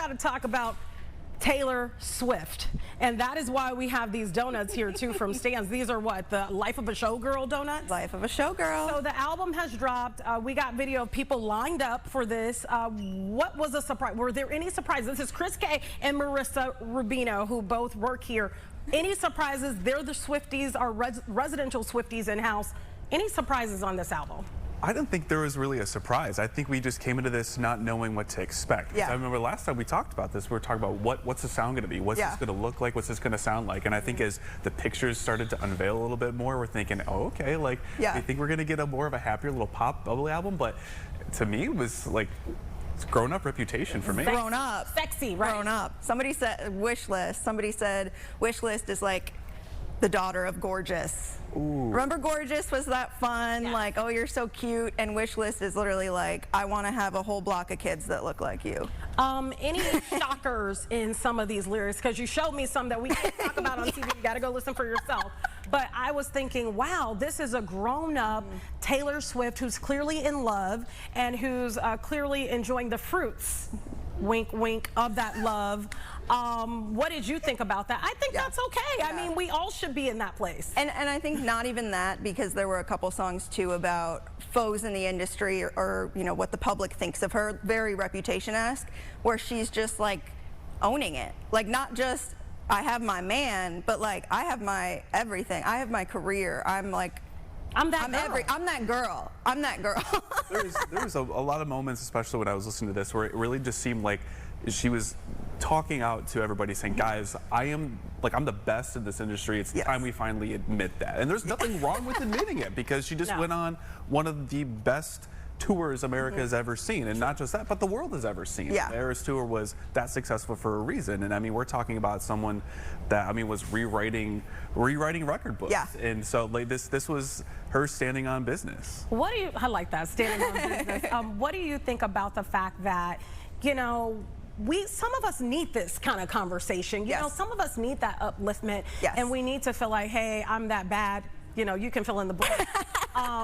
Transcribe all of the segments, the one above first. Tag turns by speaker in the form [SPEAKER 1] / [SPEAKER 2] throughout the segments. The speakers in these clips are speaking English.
[SPEAKER 1] got to talk about Taylor Swift, and that is why we have these donuts here too from Stan's. These are what, the Life of a Showgirl donuts?
[SPEAKER 2] Life of a Showgirl.
[SPEAKER 1] So the album has dropped. We got video of people lined up for this. What was a surprise? Were there any surprises? This is Chris K and Marissa Rubino, who both work here. Any surprises? They're the Swifties, our residential Swifties in-house. Any surprises on this album?
[SPEAKER 3] I didn't think there was really a surprise. I think we just came into this not knowing what to expect.
[SPEAKER 2] Yeah.
[SPEAKER 3] I remember last time we talked about this, we were talking about what's the sound going to be? What's this going to look like? What's this going to sound like? And I think as the pictures started to unveil a little bit more, we're thinking, oh, okay, like, I think we're going to get a more of a happier little pop bubbly album. But to me, it was like, it's grown up reputation for me.
[SPEAKER 2] Grown up.
[SPEAKER 1] Sexy, right?
[SPEAKER 2] Grown up. Somebody said Wish List. Somebody said Wish List is like the daughter of Gorgeous.
[SPEAKER 3] Ooh.
[SPEAKER 2] Remember Gorgeous was that fun?
[SPEAKER 1] Yeah.
[SPEAKER 2] Like, oh, you're so cute. And Wish List is literally like, I want to have a whole block of kids that look like you.
[SPEAKER 1] Any shockers in some of these lyrics? Because you showed me some that we can't talk about on TV. You got to go listen for yourself. But I was thinking, wow, this is a grown-up Taylor Swift who's clearly in love and who's clearly enjoying the fruits, wink, wink, of that love. What did you think about that? I think that's okay. I mean, we all should be in that place.
[SPEAKER 2] And I think not even that, because there were a couple songs too about foes in the industry or you know, what the public thinks of her, very Reputation-esque, where she's just like owning it. Like, not just I have my man, but like I have my everything. I have my career. I'm like, I'm that girl. I'm that girl.
[SPEAKER 3] There was a lot of moments, especially when I was listening to this, where it really just seemed like she was talking out to everybody, saying, guys, I'm the best in this industry. It's time we finally admit that. And there's nothing wrong with admitting it, because she just went on one of the best tours America has ever seen, and not just that, but the world has ever seen. The Eras tour was that successful for a reason, and I mean, we're talking about someone that, I mean, was rewriting record books, and so like this was her standing on business.
[SPEAKER 1] What do you? I like that, standing on business. What do you think about the fact that, you know, some of us need this kind of conversation. You know, some of us need that upliftment, and we need to feel like, hey, I'm that bad. You know, you can fill in the blank,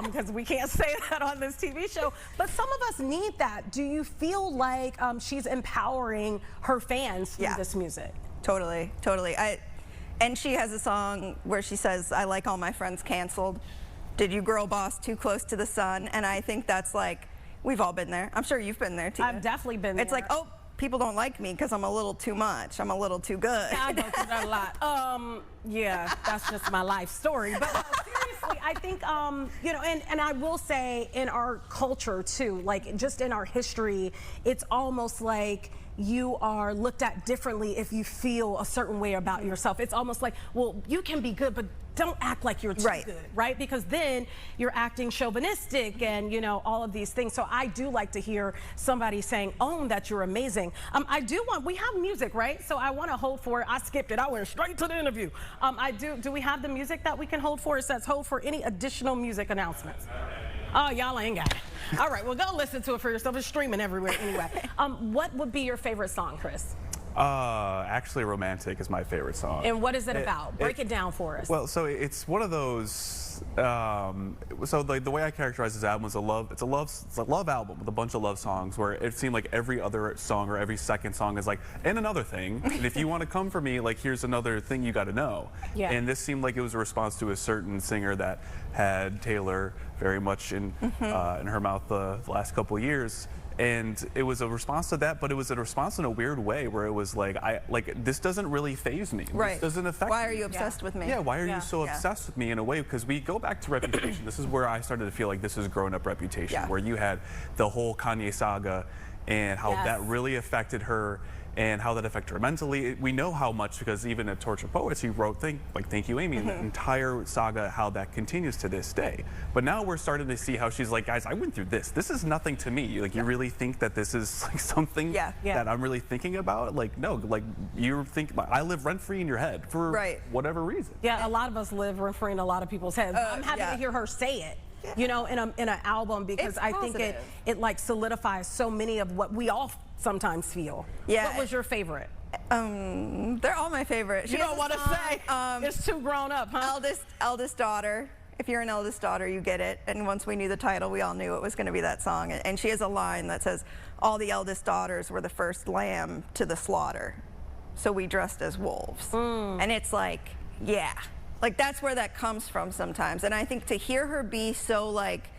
[SPEAKER 1] because we can't say that on this TV show. But some of us need that. Do you feel like she's empowering her fans through this music?
[SPEAKER 2] Totally, totally. And she has a song where she says, I like all my friends canceled. Did you girl boss too close to the sun? And I think that's like, we've all been there. I'm sure you've been there, too.
[SPEAKER 1] I've definitely been there.
[SPEAKER 2] It's like, oh, people don't like me because I'm a little too much. I'm a little too good.
[SPEAKER 1] Yeah, I go through that a lot. Yeah, that's just my life story. But seriously, I think, you know, and I will say in our culture too, like just in our history, it's almost like you are looked at differently if you feel a certain way about yourself. It's almost like, well, you can be good, but don't act like you're too good, right? Because then you're acting chauvinistic and, you know, all of these things. So I do like to hear somebody saying, own that you're amazing. We have music, right? So I want to hold for it. I skipped it. I went straight to the interview. Do we have the music that we can hold for? It says hold for any additional music announcements. Oh, y'all ain't got it. All right, well, go listen to it for yourself. It's streaming everywhere anyway. What would be your favorite song, Chris?
[SPEAKER 3] Actually, Romantic is my favorite song.
[SPEAKER 1] And what is it about? Break it down for us.
[SPEAKER 3] Well, so it's one of those, so the way I characterize this album is it's a love album with a bunch of love songs, where it seemed like every other song or every second song is like, and another thing, and if you want to come for me, like, here's another thing you got to know. And this seemed like it was a response to a certain singer that had Taylor very much in her mouth the last couple of years. And it was a response to that, but it was a response in a weird way, where it was like, this doesn't really faze me. This doesn't affect me.
[SPEAKER 2] Why are you obsessed with me?
[SPEAKER 3] Yeah, why are you so obsessed with me, in a way? Because we go back to Reputation. This is where I started to feel like this is grown-up Reputation, where you had the whole Kanye saga and how that really affected her, and how that affected her mentally. We know how much, because even at Torture Poets, he wrote Thank You, Amy, and the entire saga, how that continues to this day. But now we're starting to see how she's like, guys, I went through this. This is nothing to me. Like, you really think that this is like something that I'm really thinking about? Like, no, like, you think, I live rent-free in your head for whatever reason.
[SPEAKER 1] Yeah, a lot of us live rent-free in a lot of people's heads. I'm happy to hear her say it. You know, in an album, because I think it like solidifies so many of what we all sometimes feel. What was your favorite?
[SPEAKER 2] They're all my favorite.
[SPEAKER 1] You don't want to say. It's too grown up, huh?
[SPEAKER 2] Eldest daughter. if you're an eldest daughter, you get it. And once we knew the title, we all knew it was going to be that song. And she has a line that says, all the eldest daughters were the first lamb to the slaughter, so we dressed as wolves. And it's like, yeah, like that's where that comes from sometimes. And I think to hear her be so like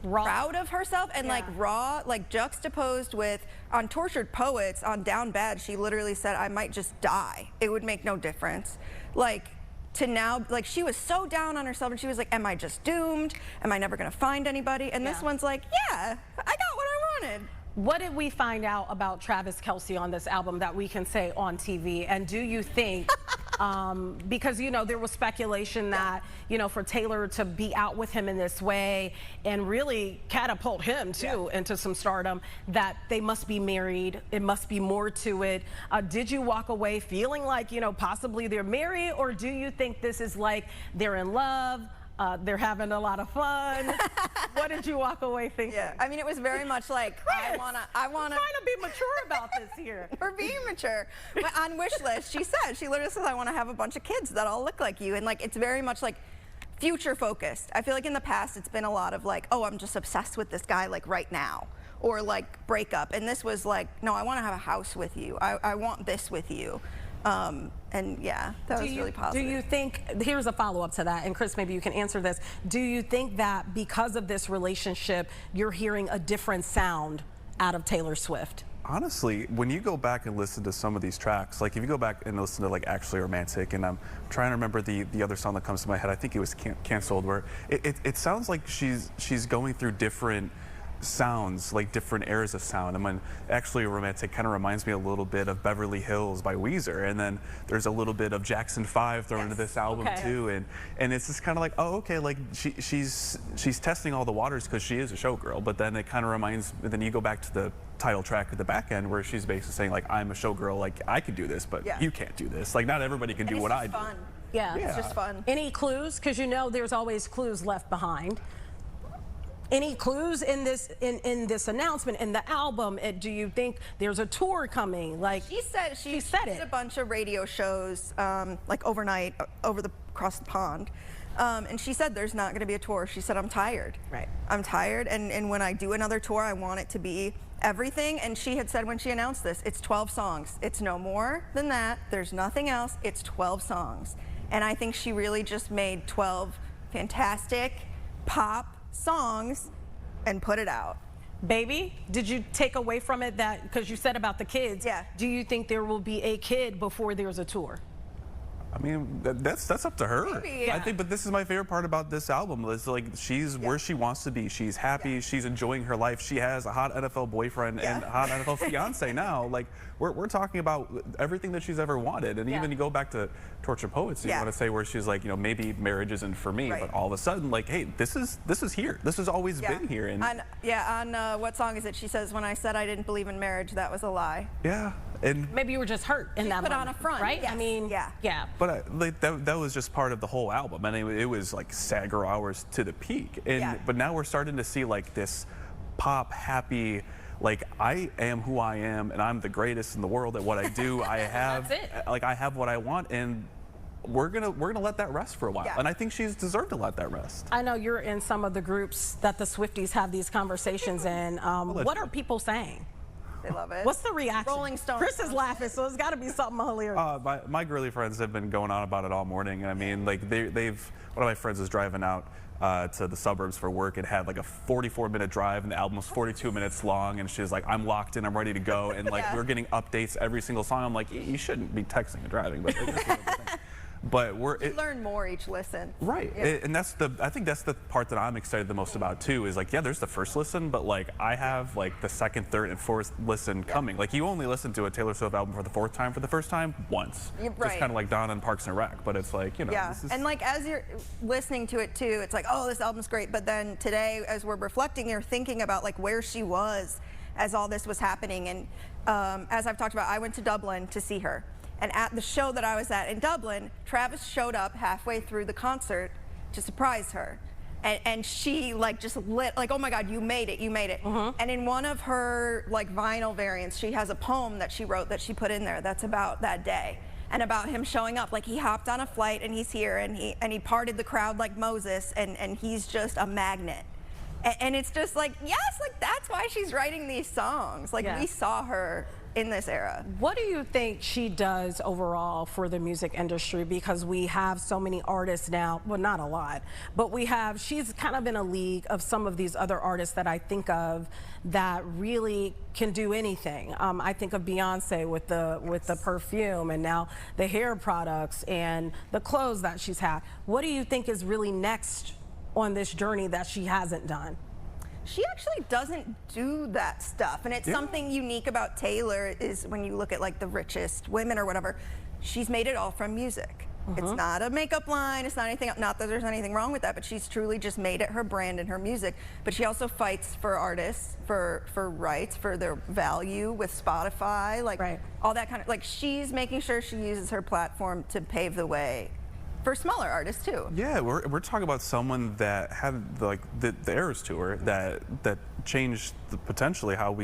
[SPEAKER 2] proud of herself and like raw, like juxtaposed with on Tortured Poets, on Down Bad, she literally said, I might just die. It would make no difference. Like, to now, like she was so down on herself and she was like, am I just doomed? Am I never gonna find anybody? And this one's like, yeah, I got what I wanted.
[SPEAKER 1] What did we find out about Travis Kelce on this album that we can say on TV? And do you think, because, you know, there was speculation that, you know, for Taylor to be out with him in this way and really catapult him, too, into some stardom, that they must be married. It must be more to it. Did you walk away feeling like, you know, possibly they're married? Or do you think this is like they're in love? They're having a lot of fun. What did you walk away thinking?
[SPEAKER 2] Yeah, I mean, it was very much like, I wanna.
[SPEAKER 1] I'm trying to be mature about this here.
[SPEAKER 2] We're being mature. But on wish list, she literally says, I want to have a bunch of kids that all look like you. And like, it's very much like future focused. I feel like in the past, it's been a lot of like, oh, I'm just obsessed with this guy like right now. Or like breakup. And this was like, no, I want to have a house with you. I want this with you. And yeah, that was really positive.
[SPEAKER 1] Do you think, here's a follow-up to that, and Chris, maybe you can answer this. Do you think that because of this relationship, you're hearing a different sound out of Taylor Swift?
[SPEAKER 3] Honestly, when you go back and listen to some of these tracks, like if you go back and listen to like Actually Romantic, and I'm trying to remember the other song that comes to my head, I think it was Canceled, where it sounds like she's going through different sounds, like different eras of sound. And when Actually Romantic kind of reminds me a little bit of Beverly Hills by Weezer, and then there's a little bit of Jackson 5 thrown into this album too, and it's just kind of like, oh, okay, like she's testing all the waters because she is a showgirl. But then it kind of reminds, then you go back to the title track at the back end where she's basically saying like, I'm a showgirl, like I could do this, but you can't do this. Like not everybody can do what I do.
[SPEAKER 1] Yeah,
[SPEAKER 2] it's just fun.
[SPEAKER 1] Any clues? Because you know there's always clues left behind. Any clues in this announcement, in the album? Do you think there's a tour coming? Like
[SPEAKER 2] she said did a bunch of radio shows, like overnight, across the pond. And she said there's not going to be a tour. She said, I'm tired.
[SPEAKER 1] Right.
[SPEAKER 2] I'm tired, and when I do another tour, I want it to be everything. And she had said when she announced this, it's 12 songs. It's no more than that. There's nothing else. It's 12 songs. And I think she really just made 12 fantastic pop songs and put it out.
[SPEAKER 1] Baby, did you take away from it that, because you said about the kids, do you think there will be a kid before there's a tour?
[SPEAKER 3] I mean, that's up to her.
[SPEAKER 2] Maybe,
[SPEAKER 3] I think, but this is my favorite part about this album. It's like she's where she wants to be. She's happy. She's enjoying her life. She has a hot NFL boyfriend and a hot NFL fiance now. Like we're talking about everything that she's ever wanted. And even you go back to Tortured Poets, you want to say where she's like, you know, maybe marriage isn't for me, but all of a sudden, like, hey, this is here. This has always been here. And
[SPEAKER 2] on what song is it? She says, when I said I didn't believe in marriage, that was a lie.
[SPEAKER 3] Yeah. And
[SPEAKER 1] maybe you were just hurt in that moment,
[SPEAKER 2] on a front,
[SPEAKER 1] right? I mean,
[SPEAKER 3] But like, that was just part of the whole album, and it was like sad girl hours to the peak. And but now we're starting to see like this pop, happy, like I am who I am, and I'm the greatest in the world at what I do. I have like I have what I want, and we're gonna let that rest for a while. And I think she's deserved to let that rest.
[SPEAKER 1] I know you're in some of the groups that the Swifties have these conversations in. What are people saying?
[SPEAKER 2] They love it.
[SPEAKER 1] What's the reaction?
[SPEAKER 2] Rolling Stones.
[SPEAKER 1] Chris is laughing, so it's got to be something hilarious.
[SPEAKER 3] My girly friends have been going on about it all morning. And I mean, like one of my friends was driving out to the suburbs for work and had like a 44-minute drive, and the album was 42 minutes long. And she's like, I'm locked in, I'm ready to go. And like we're getting updates every single song. I'm like, you shouldn't be texting and driving, but it is one of the things. But
[SPEAKER 2] you learn more each listen.
[SPEAKER 3] Right. And I think that's the part that I'm excited the most about too, is like, there's the first listen, but like I have like the second, third, and fourth listen coming. Like you only listen to a Taylor Swift album for the fourth time once. Just kind of like Donna and Parks and Rec, but it's like, you know. This is...
[SPEAKER 2] And like as you're listening to it too, it's like, oh, this album's great. But then today, as we're reflecting, you're thinking about like where she was as all this was happening. And as I've talked about, I went to Dublin to see her. And at the show that I was at in Dublin, Travis showed up halfway through the concert to surprise her. And she like just lit, like, oh my God, you made it, you made it. And in one of her like vinyl variants, she has a poem that she wrote that she put in there that's about that day. and about him showing up. Like, he hopped on a flight and he's here, and he parted the crowd like Moses, and he's just a magnet. And it's just like, yes, like that's why she's writing these songs. Like, we saw her in this era.
[SPEAKER 1] What do you think she does overall for the music industry? Because we have so many artists now, well, not a lot, but she's kind of in a league of some of these other artists that I think of that really can do anything. I think of Beyonce with the perfume, and now the hair products and the clothes that she's had. What do you think is really next on this journey that she hasn't done?
[SPEAKER 2] She actually doesn't do that stuff, and it's something unique about Taylor is when you look at like the richest women or whatever, she's made it all from music. It's not a makeup line, it's not anything, not that there's anything wrong with that, but she's truly just made it her brand and her music. But she also fights for artists, for rights, for their value with Spotify, like all that kind of, like she's making sure she uses her platform to pave the way for smaller artists too.
[SPEAKER 3] Yeah, we're talking about someone that had like the Eras tour that changed potentially how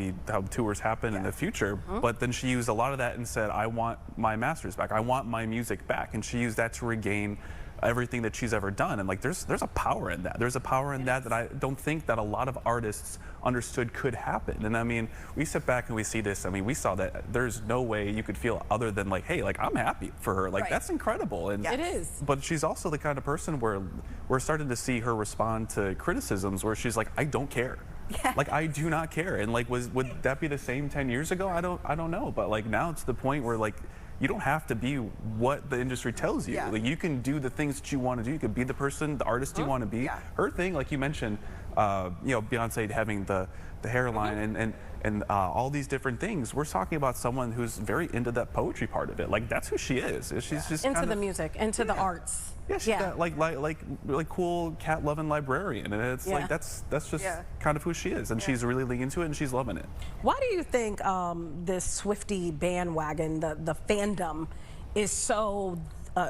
[SPEAKER 3] tours happen in the future. But then she used a lot of that and said, I want my masters back. I want my music back. And she used that to regain everything that she's ever done. And like there's a power in that. There's a power in that I don't think that a lot of artists understood could happen. And I mean, we sit back and we see this. I mean, we saw that there's no way you could feel other than like, hey, like I'm happy for her. Like that's incredible. And
[SPEAKER 1] it is.
[SPEAKER 3] But she's also the kind of person where we're starting to see her respond to criticisms where she's like, I don't care. Like I do not care. And like would that be the same 10 years ago? I don't know. But like now it's the point where like you don't have to be what the industry tells you. Like you can do the things that you want to do. You can be the person, the artist you want to be. Her thing, like you mentioned, you know, Beyonce having the hairline and all these different things. We're talking about someone who's very into that poetry part of it. Like that's who she is. She's just
[SPEAKER 1] into the music, into the arts.
[SPEAKER 3] Yeah, she's that like really cool cat loving librarian, and it's like that's just kind of who she is, and she's really leaning into it, and she's loving it.
[SPEAKER 1] Why do you think this Swiftie bandwagon, the fandom, is so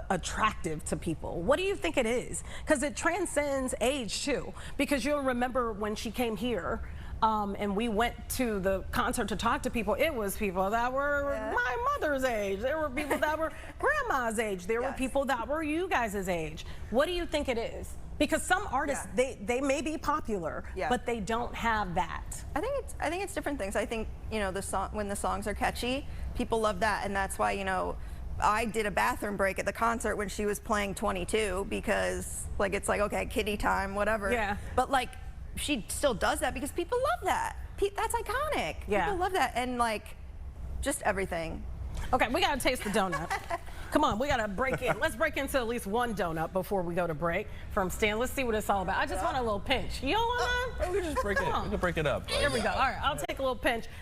[SPEAKER 1] attractive to people? What do you think it is? Because it transcends age too. Because you'll remember when she came here. And we went to the concert to talk to people. It was people that were my mother's age. There were people that were grandma's age. There were people that were you guys' age. What do you think it is? Because some artists, they may be popular, but they don't have that.
[SPEAKER 2] I think it's different things. I think, you know, when the songs are catchy, people love that, and that's why, you know, I did a bathroom break at the concert when she was playing 22 because, like, it's like, okay, kiddie time, whatever. But like, she still does that because people love that. That's iconic. People love that, and like, just everything.
[SPEAKER 1] Okay, we gotta taste the donut. Come on, we gotta break in. Let's break into at least one donut before we go to break from Stan. Let's see what it's all about. I just want a little pinch. You don't want none?
[SPEAKER 3] We can just break it. We can break it up.
[SPEAKER 1] Here we go. All right, I'll take a little pinch.